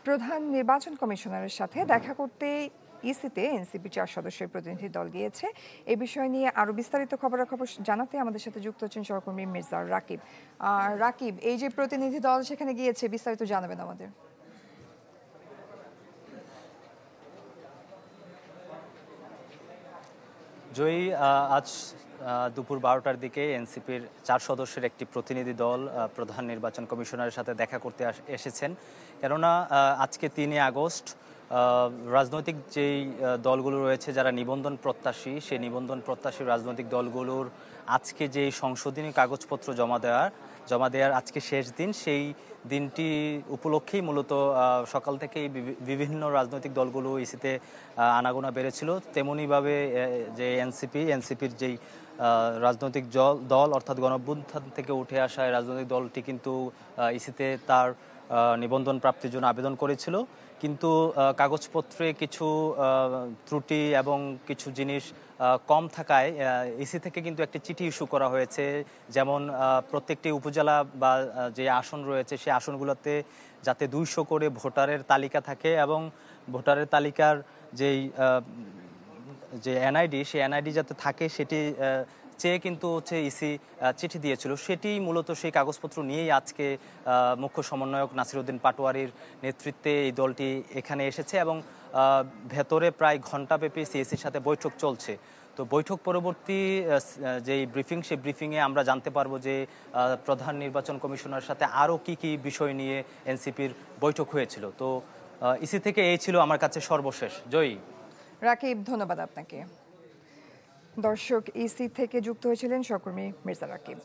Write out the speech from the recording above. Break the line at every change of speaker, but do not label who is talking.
প্রধান নির্বাচন কমিশনারের সাথে দেখা করতে ইসিতে এনসিপি 4 সদস্যের প্রতিনিধি দল গিয়েছে। এই বিষয় নিয়ে আরো বিস্তারিত খবরাখবর জানাতে আমাদের সাথে যুক্ত হচ্ছেন সহকর্মী মির্জা রাকিব। রাকিব, এই যে প্রতিনিধি দল সেখানে গিয়েছে, বিস্তারিত জানাবেন আমাদের।
জয়ী, আজ দুপুর 12টার দিকে এনসিপির 4 সদস্যের একটি প্রতিনিধি দল প্রধান নির্বাচন কমিশনারের সাথে দেখা করতে এসেছেন। কেননা আজকে 3 আগস্ট রাজনৈতিক যেই দলগুলো রয়েছে যারা নিবন্ধন প্রত্যাশী, সেই নিবন্ধন প্রত্যাশী রাজনৈতিক দলগুলোর আজকে যে সংশোধনী কাগজপত্র জমা দেওয়ার আজকে শেষ দিন, সেই দিনটি উপলক্ষেই মূলত সকাল থেকেই বিভিন্ন রাজনৈতিক দলগুলো ইসিতে আনাগোনা বেড়েছিল। তেমনইভাবে যে এনসিপির যেই রাজনৈতিক দল অর্থাৎ গণঅভ্যুত্থান থেকে উঠে আসা রাজনৈতিক দলটি কিন্তু ইসিতে তার নিবন্ধন প্রাপ্তির জন্য আবেদন করেছিল, কিন্তু কাগজপত্রে কিছু ত্রুটি এবং কিছু জিনিস কম থাকায় ইসি থেকে কিন্তু একটি চিঠি ইস্যু করা হয়েছে। যেমন প্রত্যেকটি উপজেলা বা যে আসন রয়েছে সেই আসনগুলোতে যাতে 200 করে ভোটারের তালিকা থাকে এবং ভোটারের তালিকার যে এনআইডি, সেই এনআইডি যাতে থাকে সেটি চেয়ে কিন্তু ইসি চিঠি দিয়েছিল। সেটি মূলত সেই কাগজপত্র নিয়েই আজকে মুখ্য সমন্বয়ক নাসিরউদ্দিন পাটোয়ারির নেতৃত্বে এই দলটি এখানে এসেছে এবং ভেতরে প্রায় ঘণ্টাব্যাপী সিএসির সাথে বৈঠক চলছে। তো বৈঠক পরবর্তী যেই ব্রিফিং, সেই ব্রিফিংয়ে আমরা জানতে পারবো যে প্রধান নির্বাচন কমিশনারের সাথে আরও কি বিষয় নিয়ে এনসিপির বৈঠক হয়েছিল। তো ইসি থেকে এই ছিল আমার কাছে সর্বশেষ। জয়ী।
রাকিব, ধন্যবাদ আপনাকে। দর্শক, ইসি থেকে যুক্ত হয়েছিলেন সহকর্মী মির্জা রাকিব।